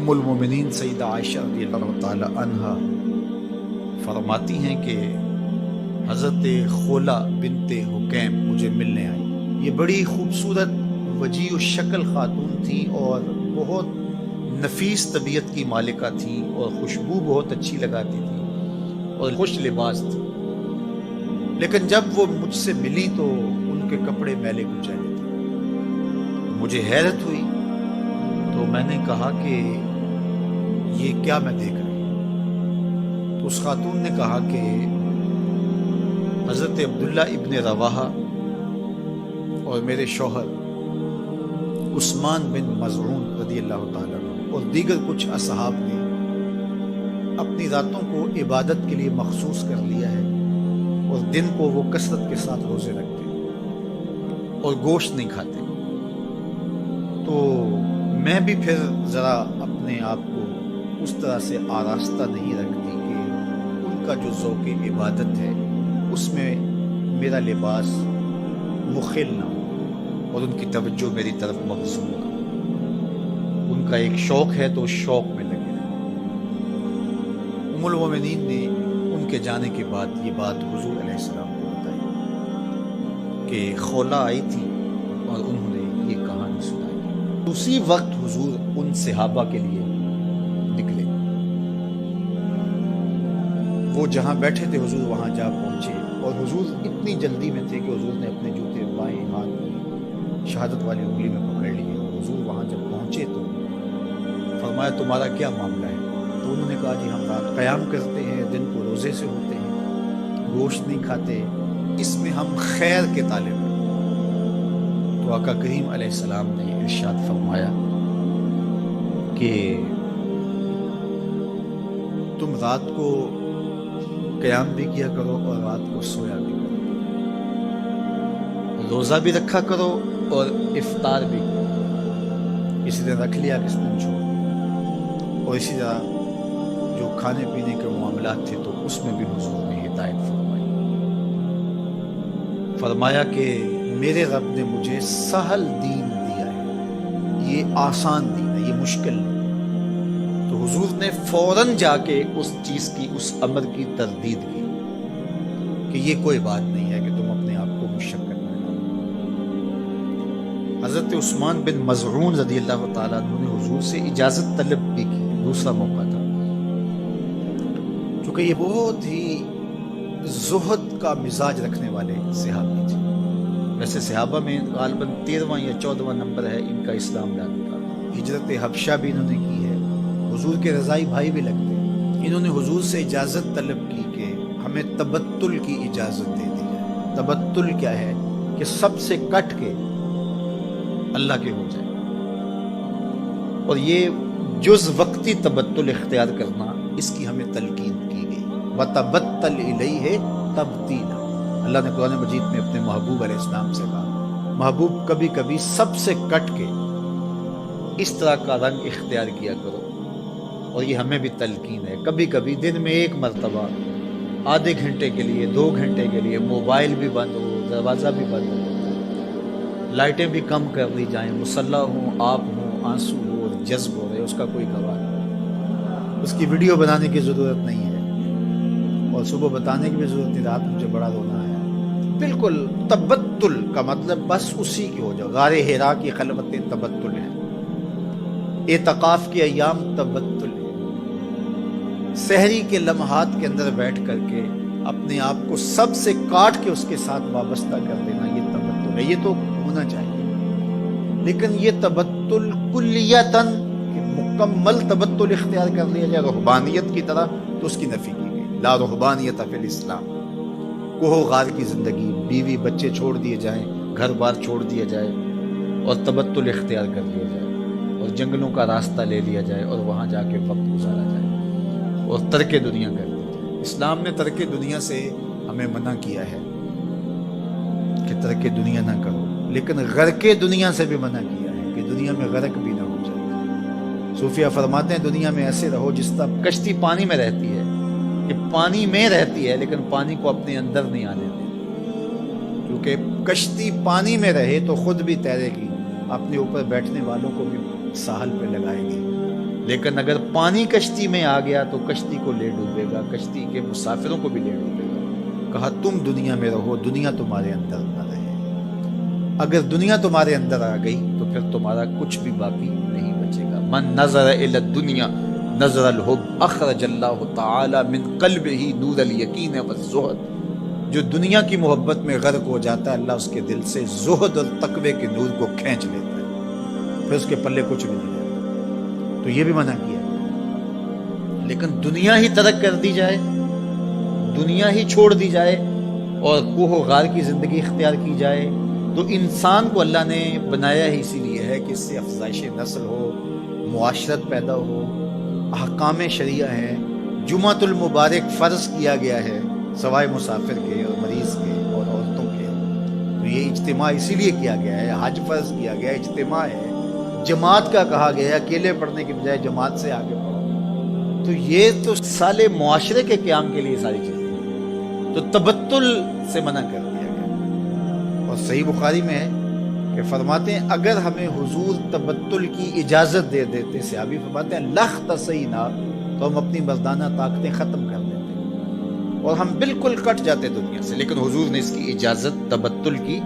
ام المومنین سیدہ عائشہ رضی اللہ تعالی عنہا فرماتی ہیں کہ حضرت خولہ بنت حکیم مجھے ملنے آئی۔ یہ بڑی خوبصورت وجیع الشکل خاتون تھی اور بہت نفیس طبیعت کی مالکہ تھی اور خوشبو بہت اچھی لگاتی تھی اور خوش لباس تھی، لیکن جب وہ مجھ سے ملی تو ان کے کپڑے میلے کچیلے تھے۔ مجھے حیرت ہوئی تو میں نے کہا کہ یہ کیا میں دیکھ رہی ہوں؟ تو اس خاتون نے کہا کہ حضرت عبداللہ ابن رواحہ اور میرے شوہر عثمان بن مظعون رضی اللہ تعالیٰ عنہ اور دیگر کچھ اصحاب نے اپنی راتوں کو عبادت کے لیے مخصوص کر لیا ہے اور دن کو وہ کثرت کے ساتھ روزے رکھتے اور گوشت نہیں کھاتے۔ تو میں بھی پھر ذرا اپنے آپ کو اس طرح سے آراستہ نہیں رکھتی کہ ان کا جو ذوق عبادت ہے اس میں میرا لباس مخل نہ ہو اور ان کی توجہ میری طرف مبذول نہ ہو۔ ان کا ایک شوق ہے تو اس شوق میں لگے رہے۔ ام المومنین نے ان کے جانے کے بعد یہ بات حضور علیہ السلام کو بتائی کہ خولہ آئی تھی اور انہوں نے یہ کہانی سنائی۔ اسی وقت حضور ان صحابہ کے لیے نکلے، وہ جہاں بیٹھے تھے حضور وہاں جا پہنچے اور حضور اتنی جلدی میں تھے کہ حضور نے اپنے جوتے بائیں ہاتھ میں شہادت والی انگلی میں پکڑ لیے۔ حضور وہاں جب پہنچے تو فرمایا تمہارا کیا معاملہ ہے؟ تو انہوں نے کہا جی ہم رات قیام کرتے ہیں، دن کو روزے سے ہوتے ہیں، گوشت نہیں کھاتے، اس میں ہم خیر کے طالب ہیں۔ تو آقا کریم علیہ السلام نے ارشاد فرمایا کہ تم رات کو قیام بھی کیا کرو اور رات کو سویا بھی کرو، روزہ بھی رکھا کرو اور افطار بھی کرو، کسی دن رکھ لیا کسی دن چھوڑ، اور اسی طرح جو کھانے پینے کے معاملات تھے تو اس میں بھی حضور نے ہدایت فرمایا کہ میرے رب نے مجھے سہل دین دیا ہے، یہ آسان دین ہے، یہ مشکل نہیں۔ تو حضور نے فوراً جا کے اس چیز کی، اس امر کی تردید کی کہ یہ کوئی بات نہیں ہے کہ تم اپنے آپ کو مشقت میں ڈالو۔ حضرت عثمان بن مظعون رضی اللہ تعالیٰ عنہ نے حضور سے اجازت طلب بھی کی، دوسرا موقع تھا، چونکہ یہ بہت ہی زہد کا مزاج رکھنے والے صحابی تھے۔ ویسے صحابہ میں غالباً 13واں یا 14واں نمبر ہے ان کا اسلام لانے کا۔ ہجرت حبشہ بھی انہوں نے کی ہے، حضور کے رضائی بھائی بھی لگتے ہیں۔ انہوں نے حضور سے اجازت طلب کی کہ ہمیں تبتل کی اجازت دے دی جائے۔ تبتل کیا ہے کہ سب سے کٹ کے اللہ کے ہو جائے، اور یہ جز وقتی تبتل اختیار کرنا، اس کی ہمیں تلقین کی گئی۔ وَتَبَتَّلْ إِلَيْهِ تَبْتِيلًا۔ اللہ نے قرآن مجید میں اپنے محبوب علیہ السلام سے کہا محبوب کبھی کبھی سب سے کٹ کے اس طرح کا رنگ اختیار کیا کرو، اور یہ ہمیں بھی تلقین ہے۔ کبھی کبھی دن میں ایک مرتبہ آدھے گھنٹے کے لیے، 2 گھنٹے کے لیے موبائل بھی بند ہو، دروازہ بھی بند ہو، لائٹیں بھی کم کر دی جائیں، مصلی ہوں، آپ ہوں، آنسو ہو اور جذب ہو رہے، اس کا کوئی گواہ نہیں۔ اس کی ویڈیو بنانے کی ضرورت نہیں ہے اور صبح بتانے کی بھی ضرورت نہیں، رات مجھے بڑا رونا ہے۔ بالکل تبتل کا مطلب بس اسی کی ہو جاؤ۔ غار حرا کی خلوتیں تبتل ہیں، اعتکاف کے ایام تبتل ہیں، سحری کے لمحات کے اندر بیٹھ کر کے اپنے آپ کو سب سے کاٹ کے اس کے ساتھ وابستہ کر دینا، یہ تبتل ہے۔ یہ تو ہونا چاہیے، لیکن یہ تبتل کلیتاً مکمل تبتل اختیار کر لیا جائے رہبانیت کی طرح تو اس کی نفی کی گئی۔ لا رہبانیت فی الاسلام۔ کوہ غار کی زندگی، بیوی بچے چھوڑ دیے جائیں، گھر بار چھوڑ دیا جائے اور تبتل اختیار کر لیا جائے اور جنگلوں کا راستہ لے لیا جائے اور وہاں جا کے وقت گزارا جائے اور ترک دنیا کر دی جائے۔ اسلام نے ترک دنیا سے ہمیں منع کیا ہے کہ ترک دنیا نہ کرو، لیکن غرق دنیا سے بھی منع کیا ہے کہ دنیا میں غرق بھی نہ ہو جائے۔ صوفیہ فرماتے ہیں دنیا میں ایسے رہو جس طرح کشتی پانی میں رہتی ہے، کہ پانی میں رہتی ہے لیکن پانی کو اپنے اندر نہیں آنے دیتی، کیونکہ کشتی پانی میں رہے تو خود بھی تیرے گی، اپنے اوپر بیٹھنے والوں کو بھی ساحل پہ لگائے گی۔ لیکن اگر پانی کشتی میں آ گیا تو کشتی کو لے ڈوبے گا، کشتی کے مسافروں کو بھی لے ڈوبے گا۔ کہا تم دنیا میں رہو، دنیا تمہارے اندر نہ رہے۔ اگر دنیا تمہارے اندر آ گئی تو پھر تمہارا کچھ بھی باقی نہیں بچے گا۔ من نظر الی الدنیا نظر الحب اخرج اللہ تعالی من قلبہ نور الیقین والزہد۔ جو دنیا کی محبت میں غرق ہو جاتا ہے، اللہ اس کے دل سے زہد اور تقوی کے نور کو کھینچ لیتا ہے، پھر اس کے پلے کچھ بھی نہیں رہتا۔ تو یہ بھی منع کیا، لیکن دنیا ہی ترک کر دی جائے، دنیا ہی چھوڑ دی جائے اور کوہ و غار کی زندگی اختیار کی جائے، تو انسان کو اللہ نے بنایا ہی اسی لیے ہے کہ اس سے افزائش نسل ہو، معاشرت پیدا ہو، احکام شریعہ ہیں۔ جمعۃ المبارک فرض کیا گیا ہے سوائے مسافر کے اور مریض کے اور عورتوں کے، تو یہ اجتماع اسی لیے کیا گیا ہے۔ حج فرض کیا گیا ہے، اجتماع ہے۔ جماعت کا کہا گیا ہے، اکیلے پڑھنے کے بجائے جماعت سے آگے پڑھو۔ تو یہ تو سالے معاشرے کے قیام کے لیے ساری چیزیں، تو تبتل سے منع کر دیا گیا۔ اور صحیح بخاری میں ہے کہ فرماتے ہیں اگر ہمیں حضور تبتل کی اجازت دے دیتے، صحابی فرماتے ہیں لَخْتَصَيْنَا، تو ہم اپنی مردانہ طاقتیں ختم کر دیتے اور ہم بالکل کٹ جاتے دنیا سے، لیکن حضور نے اس کی اجازت تبتل کی